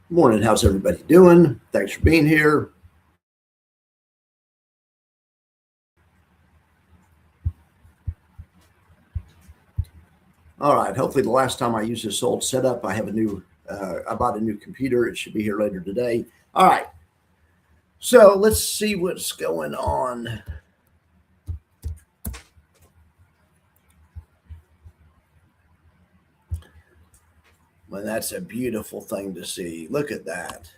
Morning. How's everybody doing? Thanks for being here. All right. Hopefully, the last time I used this old setup, I have a new. I bought a new computer. It should be here later today. All right. So let's see what's going on. Well, that's a beautiful thing to see. Look at that.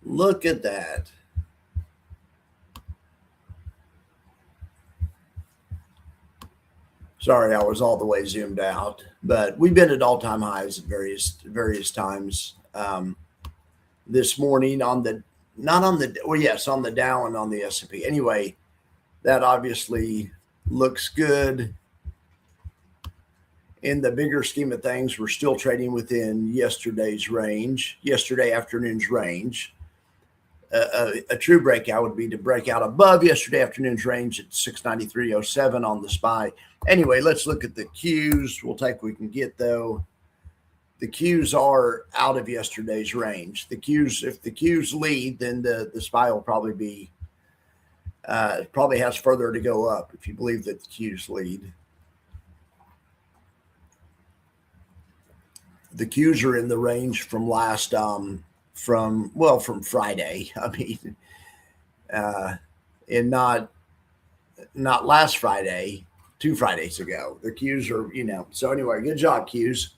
Look at that. Sorry, I was all the way zoomed out, but we've been at all-time highs at various times. This morning on the not on the well, yes, on the Dow and on the S&P. Anyway, that obviously looks good. In the bigger scheme of things, we're still trading within yesterday afternoon's range. A true breakout would be to break out above yesterday afternoon's range at 693.07 on the SPY. Anyway, let's look at the Qs. We'll take what we can get, though. The Qs are out of yesterday's range. The Qs, if the Qs lead, then the SPY will probably be probably has further to go up if you believe that the Qs lead. The Qs are in the range from last from Friday. I mean, and not last Friday, 2 Fridays ago. The Qs are, so anyway, good job, Qs.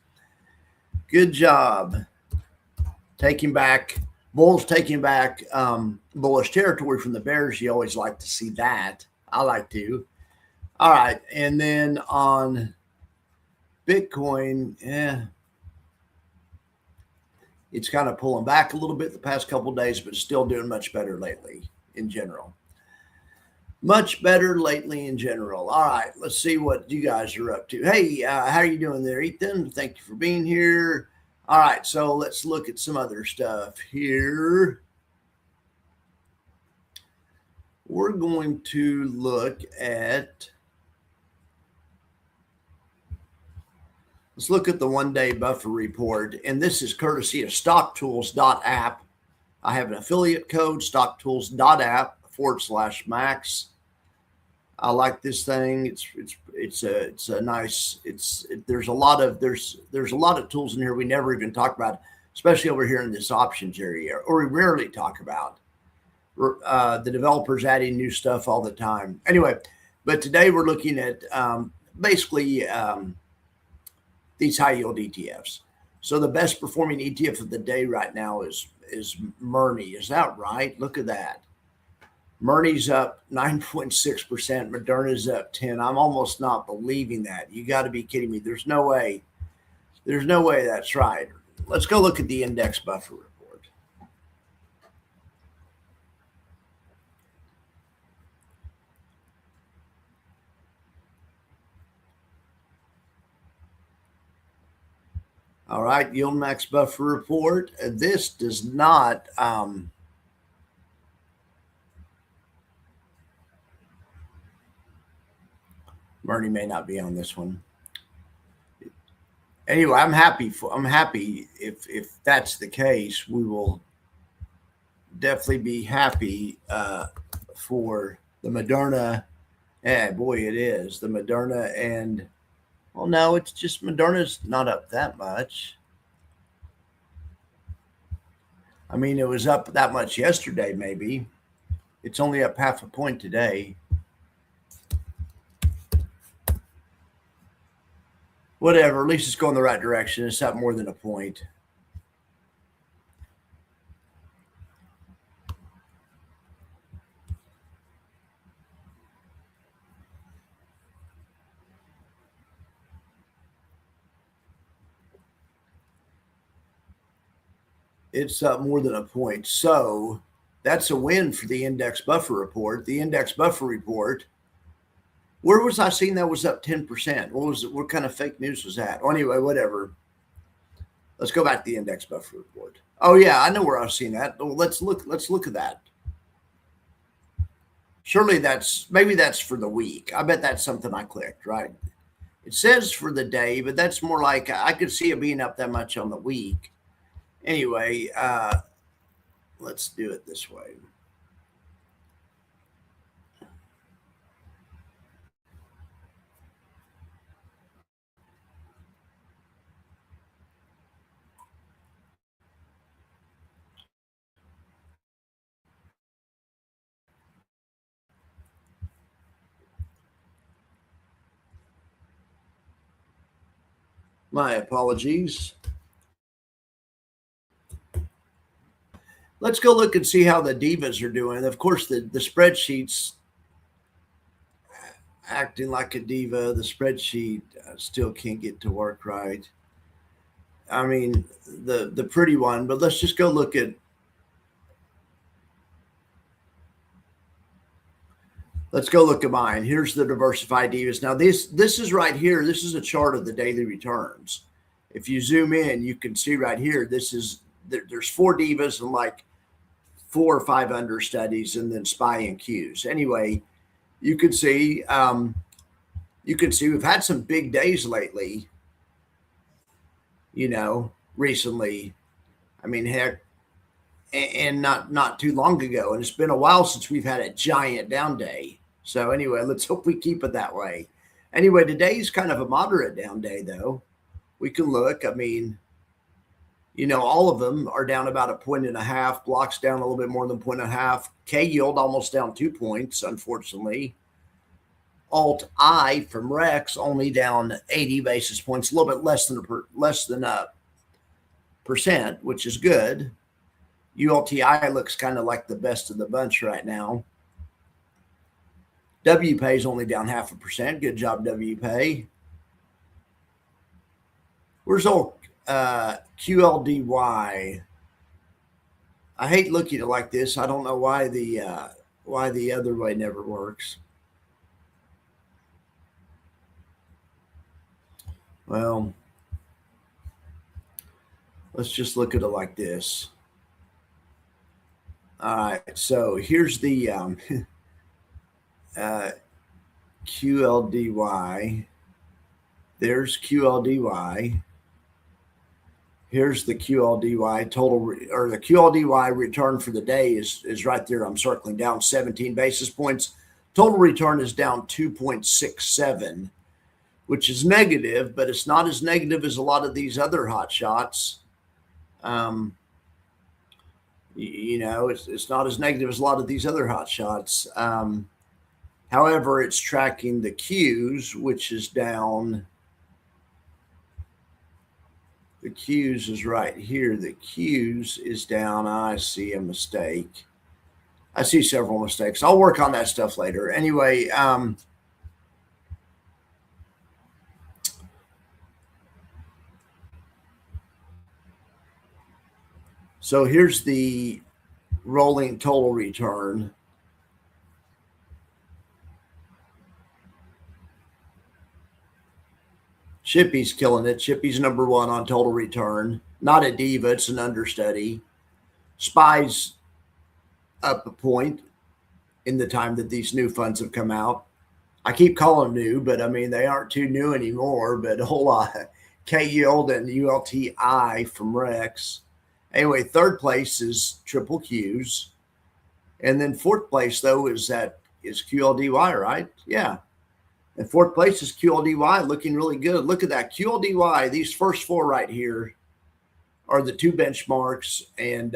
Good job taking back bullish territory from the bears. You always like to see that. I like to. All right, and then on Bitcoin, it's kind of pulling back a little bit the past couple of days, but still doing much better lately in general. Much better lately in general. All right, let's see what you guys are up to. Hey, how are you doing there, Ethan? Thank you for being here. All right, so let's look at some other stuff here. We're going to look at let's look at the one-day buffer report, and this is courtesy of stocktools.app. I have an affiliate code, stocktools.app/Max. I like this thing. It's a nice. There's a lot of tools in here we never even talk about, especially over here in this options area, or we rarely talk about. The developers adding new stuff all the time. Anyway, but today we're looking at basically these high yield ETFs. So the best performing ETF of the day right now is Murni. Is that right? Look at that. Murni's up 9.6%. Moderna's up 10. I'm almost not believing that. You got to be kidding me. There's no way that's right. Let's go look at the index buffer report. All right, yield max buffer report. This does not Murni may not be on this one. Anyway, I'm happy if that's the case. We will definitely be happy for the Moderna. Yeah, boy, it is the Moderna, and well, no, it's just Moderna's not up that much. I mean, it was up that much yesterday, maybe. It's only up 0.5 point today. Whatever, at least it's going the right direction. It's up more than a point. It's up more than a point. So that's a win for the index buffer report. The index buffer report, where was I seeing that was up 10%? What kind of fake news was that? Well, anyway, whatever. Let's go back to the index buffer report. Oh yeah, I know where I was seeing that. Well, let's look at that. Surely maybe that's for the week. I bet that's something I clicked, right? It says for the day, but that's more like I could see it being up that much on the week. Anyway, let's do it this way. My apologies. Let's go look and see how the divas are doing. Of course, the spreadsheet's acting like a diva. The spreadsheet still can't get to work right. I mean, the pretty one, but let's just go look at. Let's go look at mine. Here's the diversified divas. Now this is right here. This is a chart of the daily returns. If you zoom in, you can see right here. This is there's 4 divas and like 4 or 5 understudies, and then SPY and Qs. Anyway, you can see we've had some big days lately. Recently. I mean, heck, and not too long ago, and it's been a while since we've had a giant down day. So anyway, let's hope we keep it that way. Anyway, today's kind of a moderate down day, though. We can look. I mean, all of them are down about 1.5 points. Blocks down a little bit more than 1.5 points. K yield almost down 2 points, unfortunately. Alt I from Rex only down 80 basis points, a little bit less than a percent, which is good. ULTI looks kind of like the best of the bunch right now. WPay is only down 0.5%. Good job, WPay. Where's old QLDY? I hate looking at it like this. I don't know why the other way never works. Well, let's just look at it like this. All right, so here's the QLDY. There's QLDY. Here's the QLDY total, or the QLDY return for the day is right there. I'm circling down 17 basis points. Total return is down 2.67, which is negative, but it's not as negative as a lot of these other hot shots. It's not as negative as a lot of these other hot shots. However, it's tracking the Qs, which is down. The Qs is right here. The Qs is down. I see a mistake. I see several mistakes. I'll work on that stuff later. Anyway, so here's the rolling total return. Chippy's killing it. Chippy's number 1 on total return. Not a diva, it's an understudy. SPY's up 1 point in the time that these new funds have come out. I keep calling them new, but I mean, they aren't too new anymore, but a whole lot. K yield and ULTI from Rex. Anyway, 3rd place is triple Qs. And then 4th place, though, is QLDY, right? Yeah. And 4th place is QLDY, looking really good. Look at that. QLDY, these first 4 right here are the 2 benchmarks. And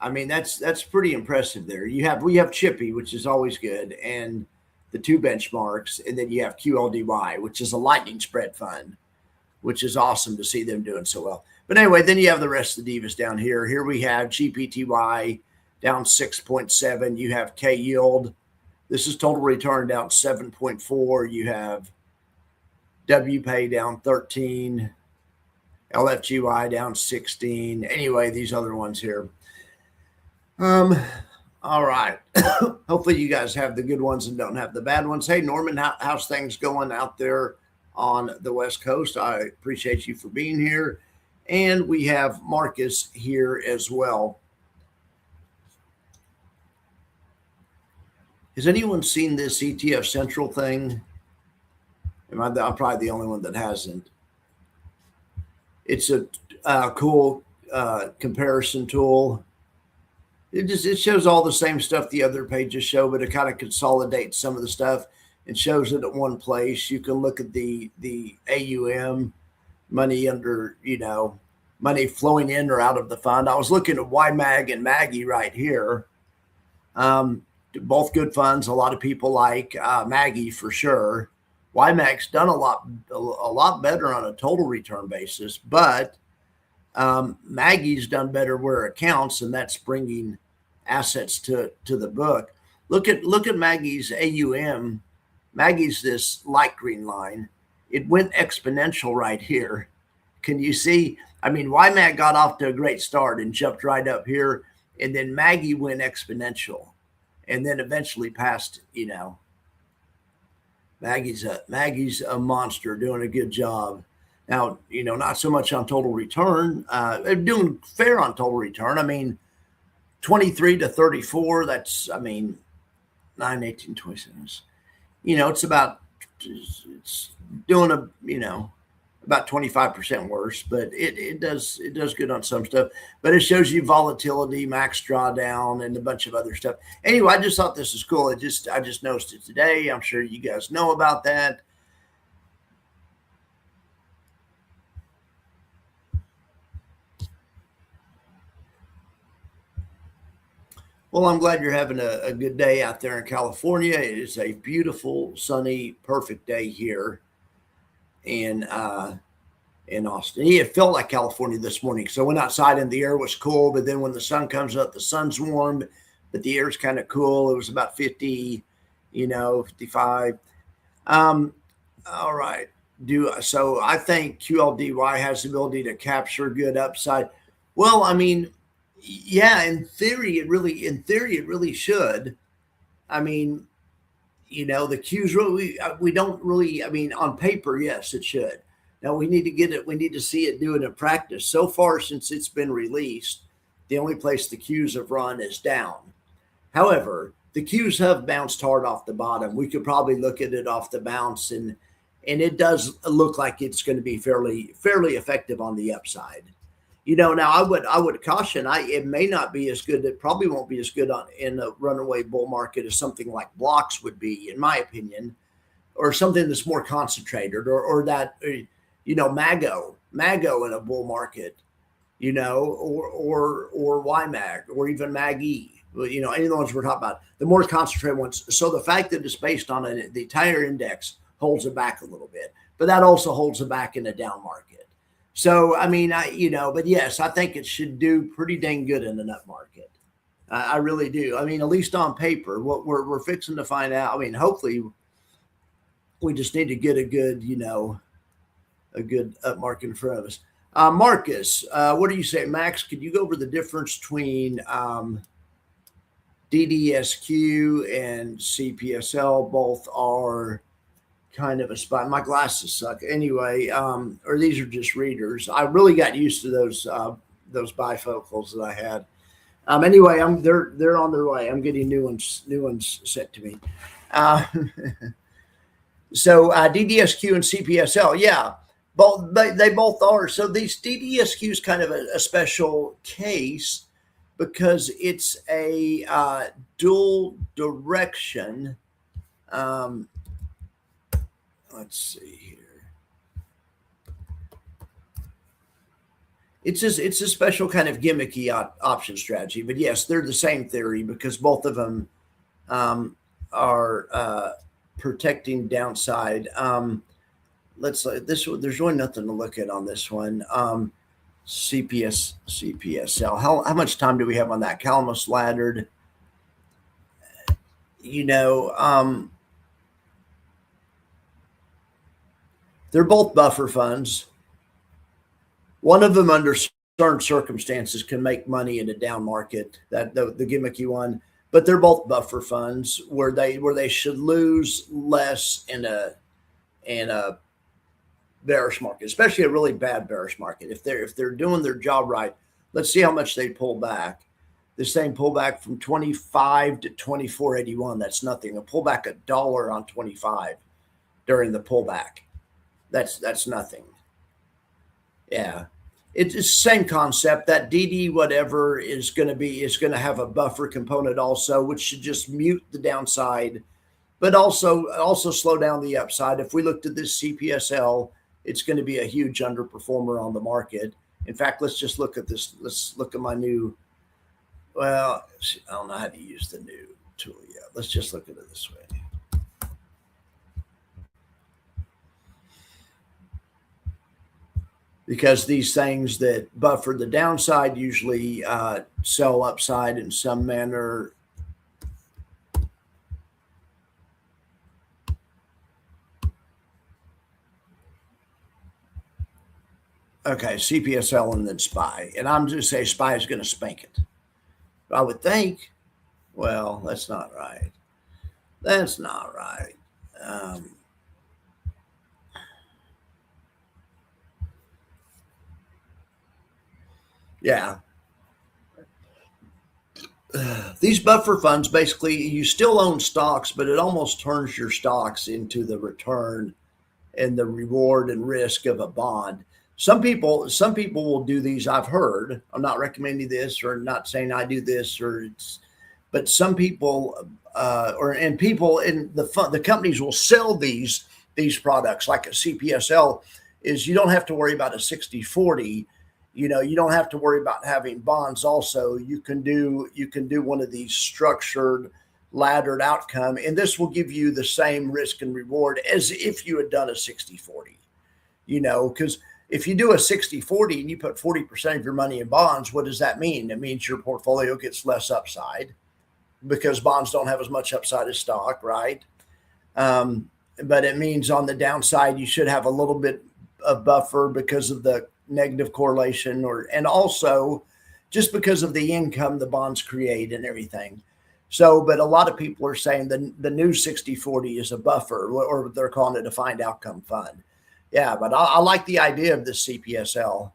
I mean, that's pretty impressive there. We have Chippy, which is always good, and the 2 benchmarks. And then you have QLDY, which is a lightning spread fund, which is awesome to see them doing so well. But anyway, then you have the rest of the divas down here. Here we have GPTY down 6.7. You have K yield. This is total return down 7.4. You have WPay down 13. LFGY down 16. Anyway, these other ones here. All right. Hopefully you guys have the good ones and don't have the bad ones. Hey, Norman, how's things going out there on the West Coast? I appreciate you for being here. And we have Marcus here as well. Has anyone seen this ETF Central thing? I'm probably the only one that hasn't. It's a cool comparison tool. It shows all the same stuff the other pages show, but it kind of consolidates some of the stuff and shows it at one place. You can look at the AUM, money under, money flowing in or out of the fund. I was looking at YMAG and Maggie right here. Both good funds. A lot of people like Maggie for sure. YMAG's done a lot better on a total return basis, but Maggie's done better where it counts, and that's bringing assets to the book. Look at Maggie's AUM. Maggie's this light green line. It went exponential right here. Can you see? I mean, YMAG got off to a great start and jumped right up here, and then Maggie went exponential, and then eventually passed. Maggie's a monster, doing a good job. Now, not so much on total return. They're doing fair on total return. I mean, 23 to 34, that's, 9, 18, 27. It's doing about 25% worse, but it does good on some stuff. But it shows you volatility, max drawdown, and a bunch of other stuff. Anyway, I just thought this was cool. I just noticed it today. I'm sure you guys know about that. Well, I'm glad you're having a good day out there in California. It is a beautiful, sunny, perfect day here in Austin. It felt like California this morning. So I went outside and the air was cool, but then when the sun comes up, the sun's warm, but the air's kind of cool. It was about 50, 55. All right. So I think QLDY has the ability to capture good upside. Well, yeah, in theory, it really should. The Qs we don't really. On paper, yes, it should. Now we need to get it. We need to see it do it in practice. So far, since it's been released, the only place the Qs have run is down. However, the Qs have bounced hard off the bottom. We could probably look at it off the bounce, and it does look like it's going to be fairly effective on the upside. Now I would caution. It may not be as good. It probably won't be as good in a runaway bull market as something like blocks would be, in my opinion, or something that's more concentrated, or that Mago in a bull market, or YMAG, or even Maggie. Any of the ones we're talking about, the more concentrated ones. So the fact that it's based on the entire index holds it back a little bit, but that also holds it back in a down market. So, but yes, I think it should do pretty dang good in an up market. I really do. At least on paper, what we're fixing to find out. Hopefully we just need to get a good up market in front of us. Marcus, what do you say? Max, could you go over the difference between DDSQ and CPSL? Both are kind of a spot. My glasses suck anyway, or these are just readers. I really got used to those bifocals that I had. Anyway, they're on their way. I'm getting new ones sent to me. So DDSQ and CPSL, yeah, they both are. So these DDSQ is kind of a special case because it's a dual direction. Let's see here. It's a special kind of gimmicky option strategy, but yes, they're the same theory because both of them are protecting downside. Let's this. There's really nothing to look at on this one. CPSL. How much time do we have on that? Calamus laddered. They're both buffer funds. One of them, under certain circumstances, can make money in a down market. That the gimmicky one, but they're both buffer funds where they should lose less in a bearish market, especially a really bad bearish market. If they're doing their job right, let's see how much they pull back. This thing pull back from 25 to 24.81. That's nothing. A pullback $1 on 25 during the pullback. That's nothing. Yeah. It's the same concept. That DD whatever is going to have a buffer component also, which should just mute the downside, but also slow down the upside. If we looked at this CPSL, it's going to be a huge underperformer on the market. In fact, let's just look at this. Let's look at my new. Well, I don't know how to use the new tool yet. Let's just look at it this way. Because these things that buffer the downside usually sell upside in some manner. Okay, CPSL and then SPY. And I'm just saying SPY is going to spank it. I would think. Well, that's not right. That's not right. Yeah. These buffer funds, basically, you still own stocks, but it almost turns your stocks into the return and the reward and risk of a bond. Some people will do these. I've heard. I'm not recommending this or not saying I do this but some people people in the companies will sell these products like a CPSL. Is you don't have to worry about a 60/40. You don't have to worry about having bonds. Also, you can do one of these structured laddered outcome, and this will give you the same risk and reward as if you had done a 60/40. Because if you do a 60/40 and you put 40% of your money in bonds, what does that mean? It means your portfolio gets less upside because bonds don't have as much upside as stock, right? But it means on the downside, you should have a little bit of buffer because of the negative correlation, and also just because of the income the bonds create and everything. So, but a lot of people are saying the new 60/40 is a buffer, or they're calling it a defined outcome fund. Yeah, but I like the idea of the CPSL.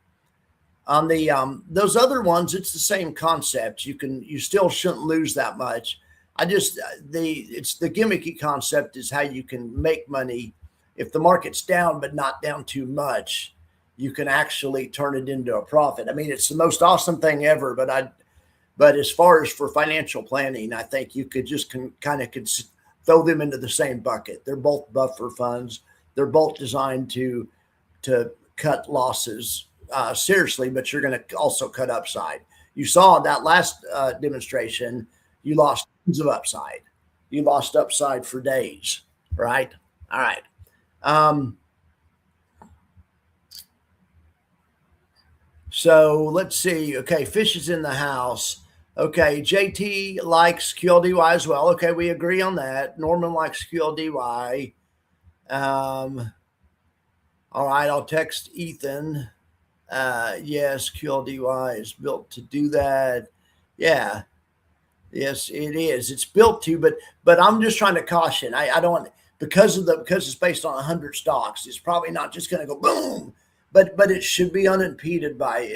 On the those other ones, it's the same concept. You still shouldn't lose that much. It's the gimmicky concept is how you can make money if the market's down, but not down too much. You can actually turn it into a profit. I mean, it's the most awesome thing ever. But as far as for financial planning, I think you could just kind of throw them into the same bucket. They're both buffer funds. They're both designed to cut losses seriously, but you're going to also cut upside. You saw that last demonstration. You lost tons of upside. You lost upside for days, right? All right. So let's see. Okay, Fish is in the house. Okay, JT likes QLDY as well. Okay, we agree on that. Norman likes QLDY. All right, I'll text Ethan. Yes, QLDY is built to do that. Yeah. Yes, it is. It's built to, but I'm just trying to caution. I don't because it's based on 100 stocks. It's probably not just going to go boom, but it should be unimpeded by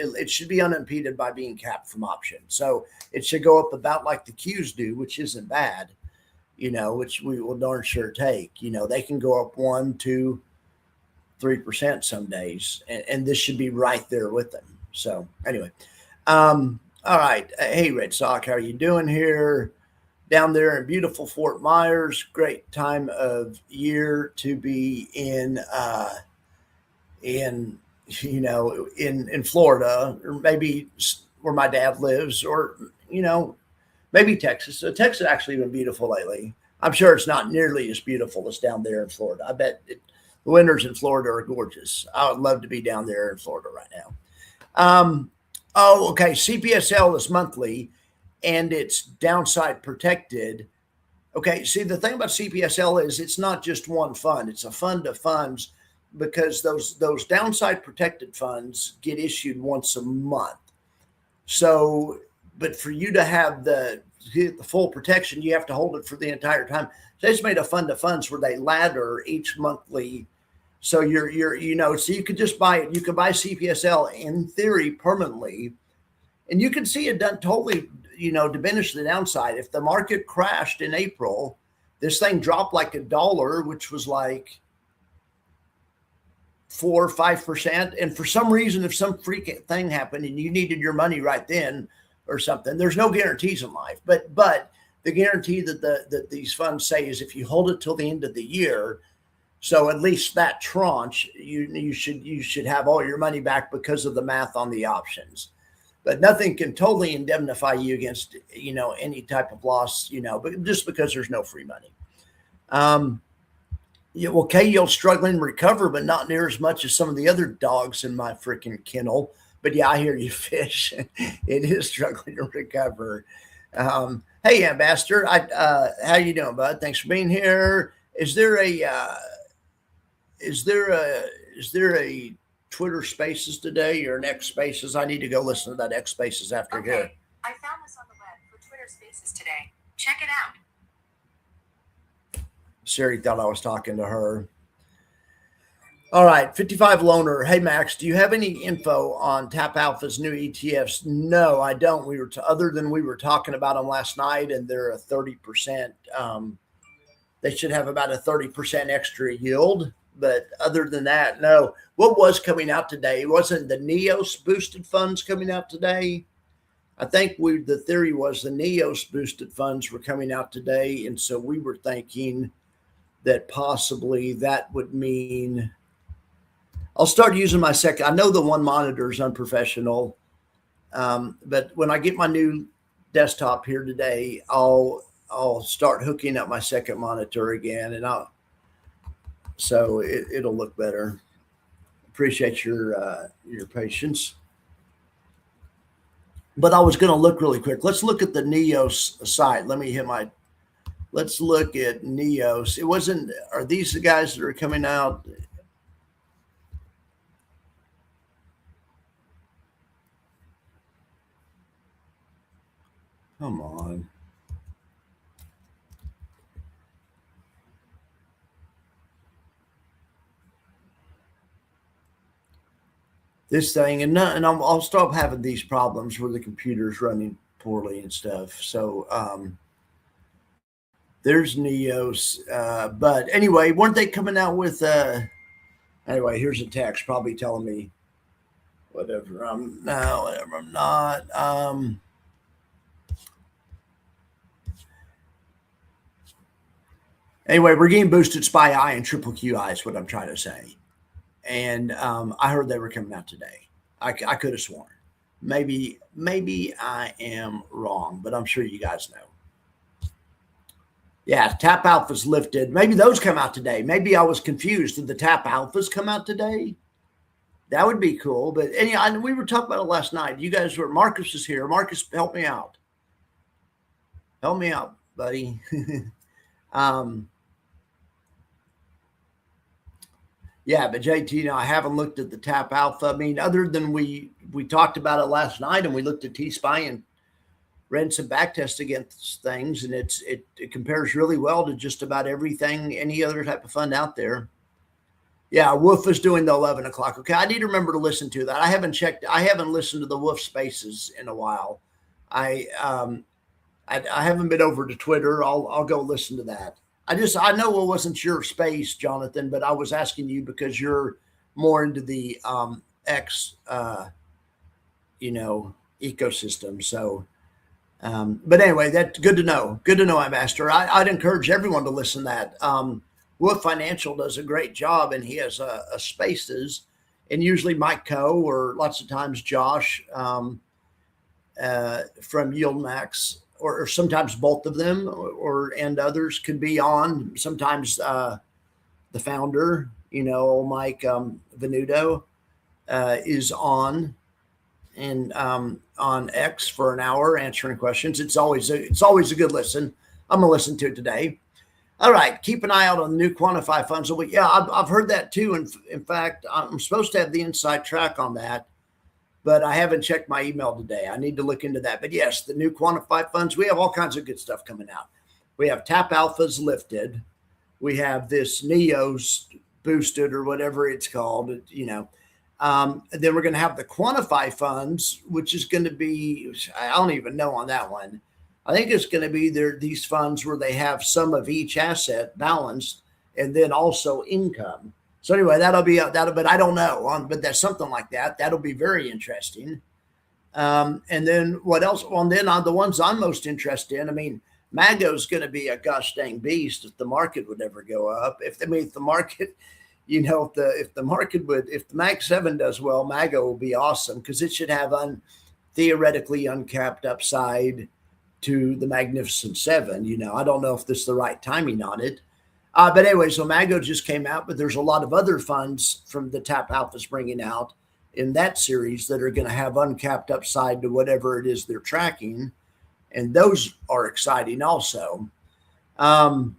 being capped from options. So it should go up about like the Qs do, which isn't bad. Which we will darn sure take. They can go up 1, 2, 3% some days, and this should be right there with them. So anyway, all right. Hey, Red Sox, how are you doing here? Down there in beautiful Fort Myers. Great time of year to be in Florida, or maybe where my dad lives, or maybe Texas. So Texas actually been beautiful lately. I'm sure it's not nearly as beautiful as down there in Florida. I bet the winters in Florida are gorgeous. I would love to be down there in Florida right now. Oh, okay. CPSL is monthly and it's downside protected. Okay. See, the thing about CPSL is it's not just one fund. It's a fund of funds because those downside protected funds get issued once a month. So, but for you to have the full protection, you have to hold it for the entire time. They just made a fund of funds where they ladder each monthly. So so you could just buy it. You could buy CPSL in theory permanently, and you can see it doesn't totally, diminish the downside. If the market crashed in April, this thing dropped like $1, which was like, 4 or 5%. And for some reason, if some freak thing happened and you needed your money right then or something, there's no guarantees in life. But the guarantee that these funds say is if you hold it till the end of the year, so at least that tranche, you should have all your money back because of the math on the options. But nothing can totally indemnify you against, any type of loss, but just because there's no free money. K-Yield's struggling to recover, but not near as much as some of the other dogs in my freaking kennel. But yeah, I hear you, Fish. It is struggling to recover. Hey, Ambassador, how you doing, bud? Thanks for being here. Is there a Twitter Spaces today or an X Spaces? I need to go listen to that X Spaces after here. I found this on the web for Twitter Spaces today. Check it out. Siri thought I was talking to her. All right, 55 Loner. Hey, Max, do you have any info on Tap Alpha's new ETFs? No, I don't. Other than we were talking about them last night, and they're a 30%. They should have about a 30% extra yield. But other than that, no. What was coming out today? Wasn't the NEOS boosted funds coming out today? I think the theory was the NEOS boosted funds were coming out today. And so we were thinking that possibly that would mean I'll start using my second. I know the one monitor is unprofessional, but when I get my new desktop here today, I'll start hooking up my second monitor again, and so it'll look better. Appreciate your patience. But I was going to look really quick. Let's look at the NEOS site. Let's look at NEOS. Are these the guys that are coming out? Come on. This thing, and I'll stop having these problems where the computer's running poorly and stuff. So there's NEOS. But anyway, weren't they coming out with anyway, here's a text probably telling me whatever I'm not. Anyway, we're getting boosted SPY I and triple QI is what I'm trying to say. And I heard they were coming out today. I could have sworn. Maybe I am wrong, but I'm sure you guys know. Yeah, Tap Alpha's lifted. Maybe those come out today. Maybe I was confused. Did the Tap Alphas come out today? That would be cool. But we were talking about it last night. You guys were. Marcus is here. Marcus, help me out. Help me out, buddy. Yeah, but JT, I haven't looked at the Tap Alpha. I mean, other than we talked about it last night, and we looked at T-SPY and ran some back tests against things, and it compares really well to just about everything, any other type of fund out there. Yeah, Wolf is doing the 11 o'clock. Okay, I need to remember to listen to that. I haven't listened to the Wolf Spaces in a while. I haven't been over to Twitter. I'll go listen to that. I know it wasn't your space, Jonathan, but I was asking you because you're more into the X, ecosystem. So, but anyway, that's good to know. Good to know, Ambassador. I'd encourage everyone to listen to that. Wolf Financial does a great job, and he has a Spaces, and usually Mike Coe or lots of times Josh from YieldMax. Or sometimes both of them, and others could be on. Sometimes the founder, Mike Venuto, is on and on X for an hour answering questions. It's always a good listen. I'm gonna listen to it today. All right, keep an eye out on the new Quantify funds. Yeah, I've heard that too. And in fact, I'm supposed to have the inside track on that, but I haven't checked my email today. I need to look into that. But yes, the new Quantify funds, we have all kinds of good stuff coming out. We have Tap Alphas lifted. We have this NEOS boosted or whatever it's called, Then we're going to have the Quantify funds, which is going to be, I don't even know on that one. I think it's going to be these funds where they have some of each asset balanced and then also income. So anyway, but I don't know. But that's something like that. That'll be very interesting. And then what else? Well, and then on the ones I'm most interested in, I mean, Mago's going to be a gosh dang beast if the market would ever go up. If the market, if the Mag 7 does well, Mago will be awesome because it should have theoretically uncapped upside to the Magnificent Seven. I don't know if this is the right timing on it. But anyway, so Mago just came out, but there's a lot of other funds from the Tap Alpha's bringing out in that series that are going to have uncapped upside to whatever it is they're tracking. And those are exciting also. All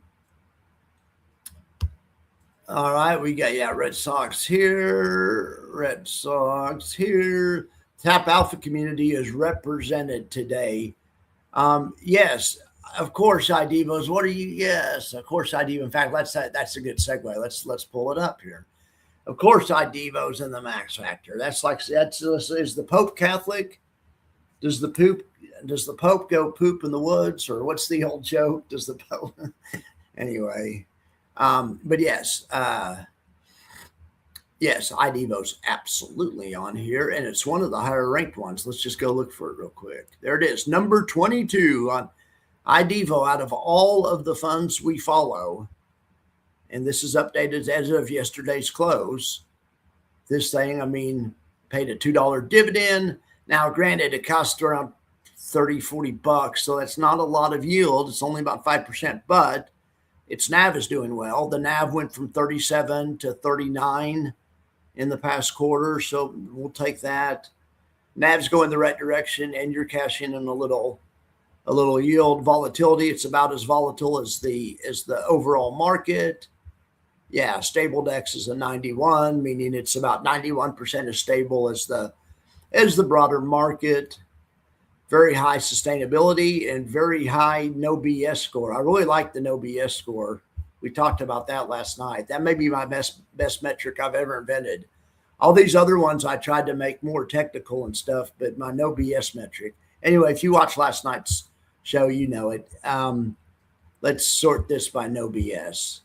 right, we got, Red Sox here. Tap Alpha community is represented today. Yes, of course, IDEVOs. What are you? Yes, of course, IDEVO. In fact, that's a good segue. Let's pull it up here. Of course, IDEVO's in the Max Factor. Is the Pope Catholic? Does the Pope go poop in the woods, or what's the old joke? Does the Pope? Anyway, but yes, IDEVO's absolutely on here, and it's one of the higher ranked ones. Let's just go look for it real quick. There it is, number 22 on IDEVO out of all of the funds we follow. And this is updated as of yesterday's close. This thing, I mean, paid a $2 dividend. Now, granted, it costs around $30-40, so that's not a lot of yield. It's only about 5%, but its NAV is doing well. The NAV went from 37 to 39 in the past quarter, so we'll take that. NAV's going the right direction, and you're cashing in a little yield. Volatility, it's about as volatile as the overall market. Yeah, stable dex is a 91, meaning it's about 91% as stable as the broader market. Very high sustainability and very high no BS score. I really like the no BS score. We talked about that last night. That may be my best metric I've ever invented. All these other ones I tried to make more technical and stuff, but my no BS metric. Anyway, if you watched last night's show, you know it. Let's sort this by no BS.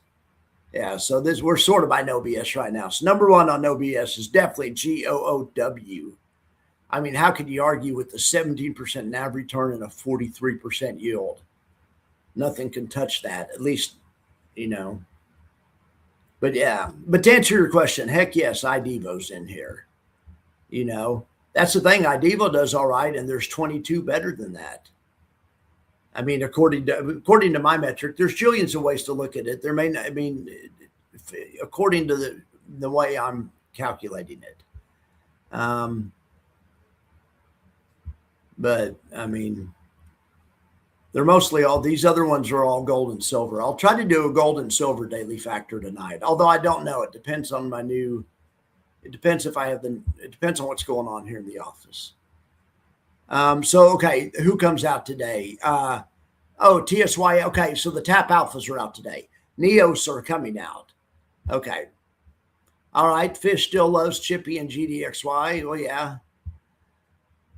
Yeah, so we're sorted by no BS right now. So number one on no BS is definitely GOOW. I mean, how could you argue with the 17% NAV return and a 43% yield? Nothing can touch that, at least, But yeah, but to answer your question, heck yes, IDEVO's in here. That's the thing. IDEVO does all right, and there's 22 better than that. I mean, according to my metric, there's jillions of ways to look at it. There may not, according to the way I'm calculating it. But I mean, they're mostly these other ones are all gold and silver. I'll try to do a gold and silver daily factor tonight. Although I don't know. It depends on it depends it depends on what's going on here in the office. Okay, who comes out today? TSY. Okay, so the Tap Alphas are out today. Neos are coming out. Okay. All right, Fish still loves Chippy and GDXY. Well, yeah.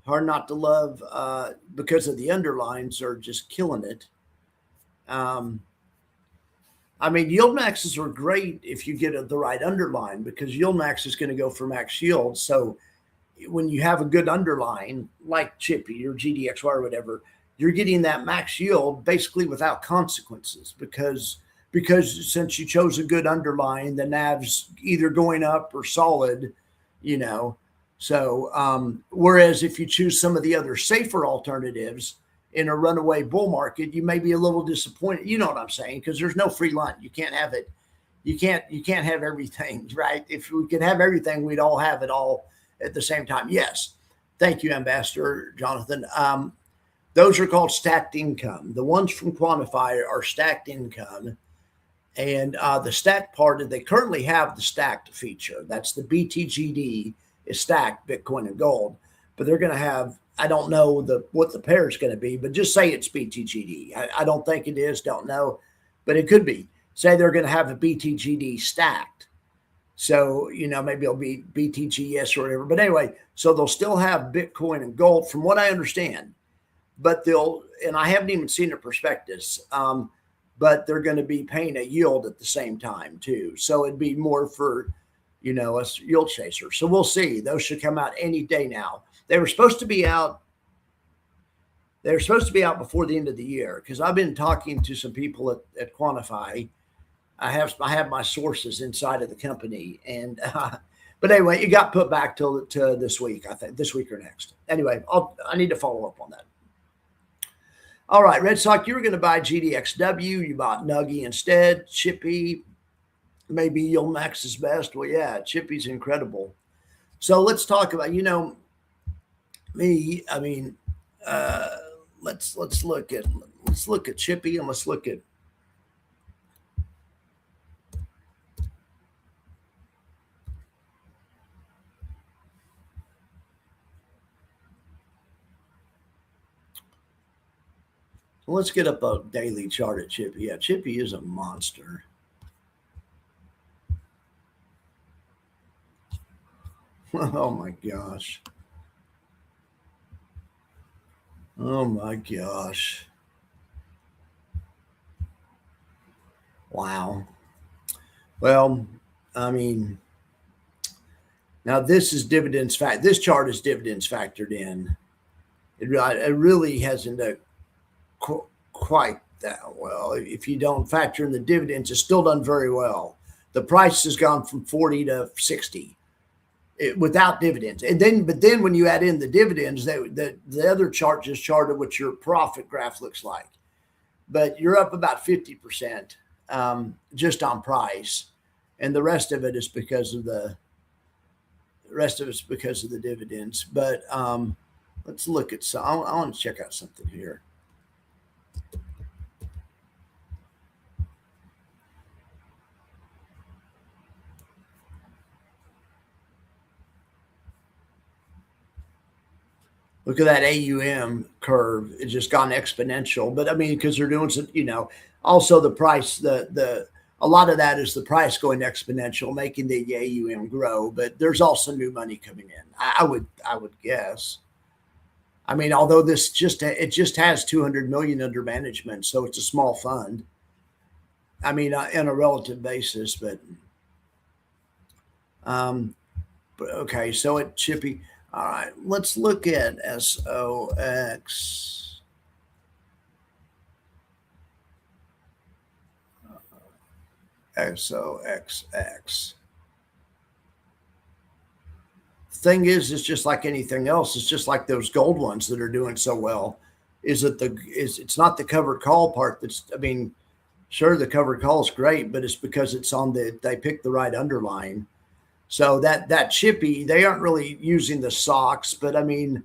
Hard not to love because of the underlines are just killing it. Yield maxes are great if you get the right underline, because yield max is going to go for max yield. So when you have a good underline like Chippy or GDXY or whatever, you're getting that max yield basically without consequences, because since you chose a good underline, the NAV's either going up or solid, So whereas if you choose some of the other safer alternatives in a runaway bull market, you may be a little disappointed. You know what I'm saying? Because there's no free lunch. You can't have it. You can't have everything, right? If we could have everything, we'd all have it all at the same time. Yes. Thank you, Ambassador Jonathan. Those are called stacked income. The ones from Quantify are stacked income. And the stacked part, they currently have the stacked feature. That's the BTGD is stacked Bitcoin and gold. But they're going to have, I don't know what the pair is going to be, but just say it's BTGD. I don't think it is, don't know, but it could be. Say they're going to have a BTGD stacked. So, maybe it'll be BTGS or whatever. But anyway, so they'll still have Bitcoin and gold from what I understand. But and I haven't even seen a prospectus. but they're going to be paying a yield at the same time too. So it'd be more for, a yield chaser. So we'll see. Those should come out any day now. They were supposed to be out. They were supposed to be out before the end of the year because I've been talking to some people at Quantify. I have my sources inside of the company, and but anyway, it got put back to this week. I think this week or next. Anyway, I need to follow up on that. All right, Red Sox, you were going to buy GDXW. You bought Nuggy instead. Chippy, maybe you'll max his best. Well, yeah, Chippy's incredible. So let's talk about, me. I mean, let's look at Chippy, and let's look at. Let's get up a daily chart at Chippy. Yeah, Chippy is a monster. Oh my gosh. Oh my gosh. Wow. Well, I mean, now this is dividends This chart is dividends factored in. It really hasn't quite that well. If you don't factor in the dividends, it's still done very well. The price has gone from 40 to 60 without dividends. But then when you add in the dividends, the other chart just charted what your profit graph looks like. But you're up about 50% just on price, and the rest of it is because of the dividends. But let's look at some. I want to check out something here. Look at that AUM curve. It's just gone exponential. But I mean, because they're doing some, also the price, a lot of that is the price going exponential, making the AUM grow. But there's also new money coming in. I would guess. I mean, although it just has 200 million under management, so it's a small fund. I mean, in a relative basis, but okay. So at Chippy. All right, let's look at SOX. SOXX. Thing is, it's just like anything else. It's just like those gold ones that are doing so well. It's not the covered call part sure, the covered call is great, but it's because it's they picked the right underlying. So that Chippy, they aren't really using the SOX, but I mean,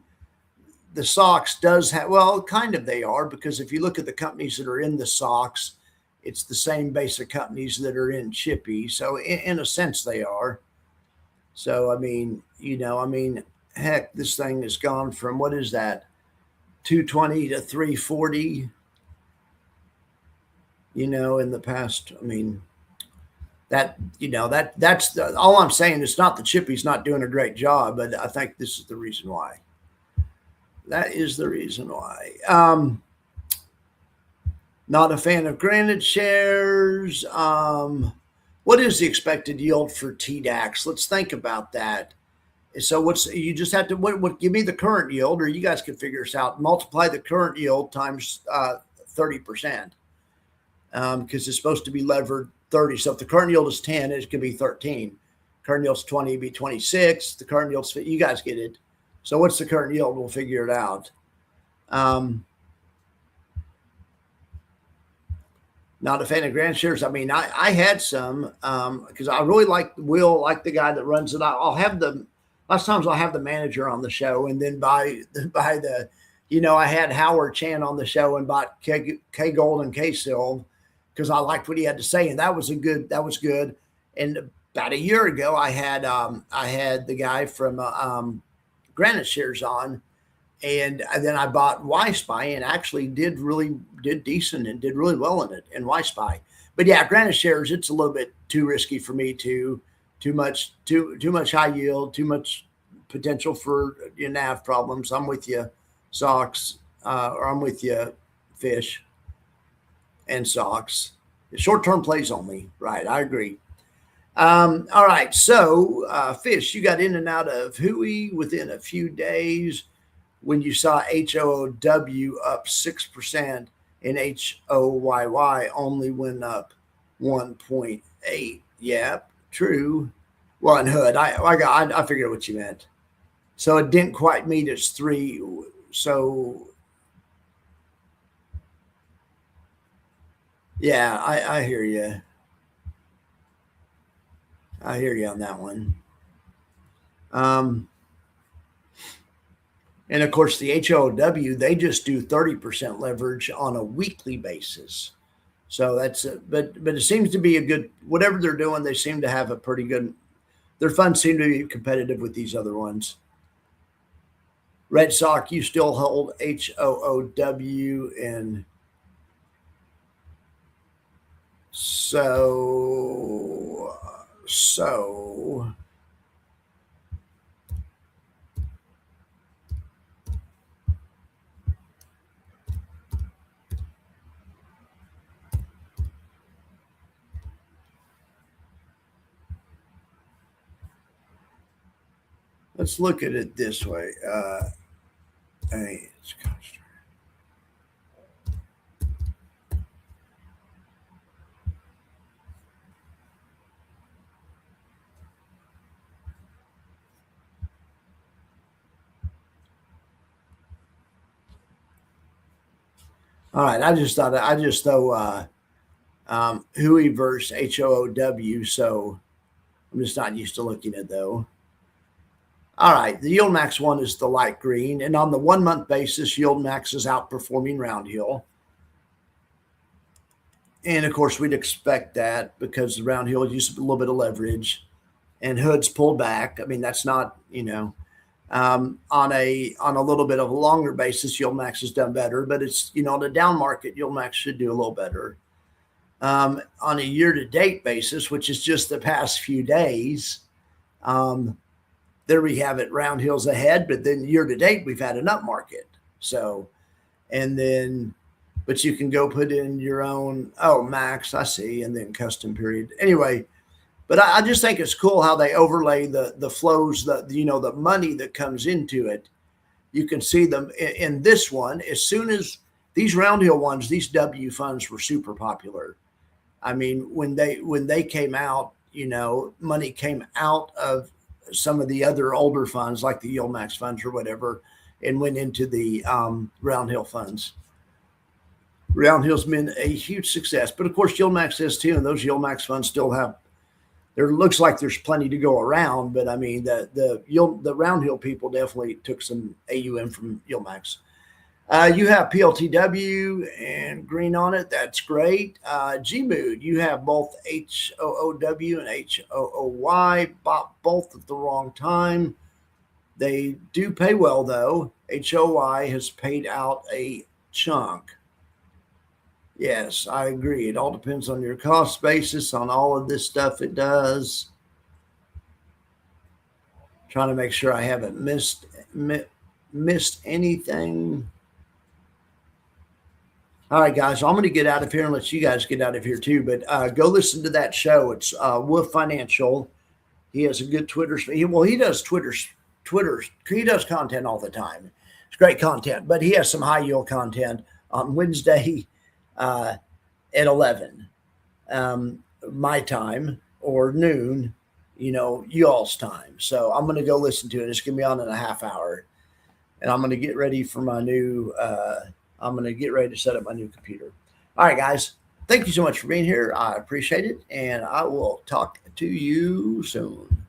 the SOX does have, well, kind of they are, because if you look at the companies that are in the SOX, it's the same basic companies that are in Chippy. So in a sense, they are. So, I mean, heck, this thing has gone from, what is that, 220 to 340, in the past. I mean, that's all I'm saying. It's not the Chippy's not doing a great job, but I think this is the reason why. That is the reason why. Not a fan of Granite shares. What is the expected yield for TDAX? Let's think about that. So you just have to give me the current yield, or you guys can figure this out. Multiply the current yield times 30%, because it's supposed to be levered 30. So if the current yield is 10, it can be 13. Current yield's 20, it'd be 26. The current yield's, you guys get it. So what's the current yield? We'll figure it out. Not a fan of Grand shares. I mean, I had some because I really like the guy that runs it. I'll have lots of times I'll have the manager on the show, and then by the I had Howard Chan on the show and bought K Gold and K Silv because I liked what he had to say, and that was good. And about a year ago, I had the guy from Granite Shares on, and then I bought Y-Spy and actually did decent and did really well in it in Y-Spy. But yeah, Granite Shares, it's a little bit too risky for me. Too much high yield, too much potential for NAV problems. I'm with you, Sox, or I'm with you, Fish. and Sox. Short-term plays only. Right, I agree. All right, so Fish, you got in and out of Hui within a few days when you saw HOOW up 6% and HOYY only went up 1.8. Yeah, true. Well, and Hood, I figured what you meant. So it didn't quite meet its 3. So yeah, I hear you. I hear you on that one. And of course, the HOW, they just do 30% leverage on a weekly basis. So that's it. But it seems to be a good, whatever they're doing, they seem to have a pretty good, their funds seem to be competitive with these other ones. Red Sox, you still hold HOOW, and so let's look at it this way. It's all right. I just throw Hui versus HOOW. So I'm just not used to looking at though. All right, the Yield Max one is the light green, and on the 1 month basis, Yield Max is outperforming Round Hill. And of course, we'd expect that because the Round Hill used a little bit of leverage, and Hood's pulled back. I mean, that's not on a little bit of a longer basis, Yield Max has done better, but it's in a down market, Yield Max should do a little better. On a year-to-date basis, which is just the past few days, there we have it. Round Hill's ahead, but then year-to-date we've had an up market. So, and then, but you can go put in your own. Oh, max, I see, and then custom period. Anyway. But I just think it's cool how they overlay the flows, the money that comes into it. You can see them in this one. As soon as these Round Hill ones, these W funds were super popular. I mean, when they came out, money came out of some of the other older funds like the Yield Max funds or whatever, and went into the Round Hill funds. Round Hill's been a huge success, but of course Yield Max is too, and those Yield Max funds still have. There looks like there's plenty to go around, but I mean the Round Hill people definitely took some AUM from Yield Max. You have PLTW and green on it. That's great. Gmood, you have both HOOW and HOOY, bought both at the wrong time. They do pay well though. HOY has paid out a chunk. Yes, I agree. It all depends on your cost basis on all of this stuff. It does. Trying to make sure I haven't missed anything. All right, guys, I'm going to get out of here and let you guys get out of here too. But go listen to that show. It's Wolf Financial. He has a good Twitter. He does Twitter. He does content all the time. It's great content, but he has some high yield content on Wednesday. At 11 my time or noon, y'all's time. So I'm going to go listen to it. It's going to be on in a half hour, and I'm going to get ready for my new. I'm going to get ready to set up my new computer. All right, guys. Thank you so much for being here. I appreciate it, and I will talk to you soon.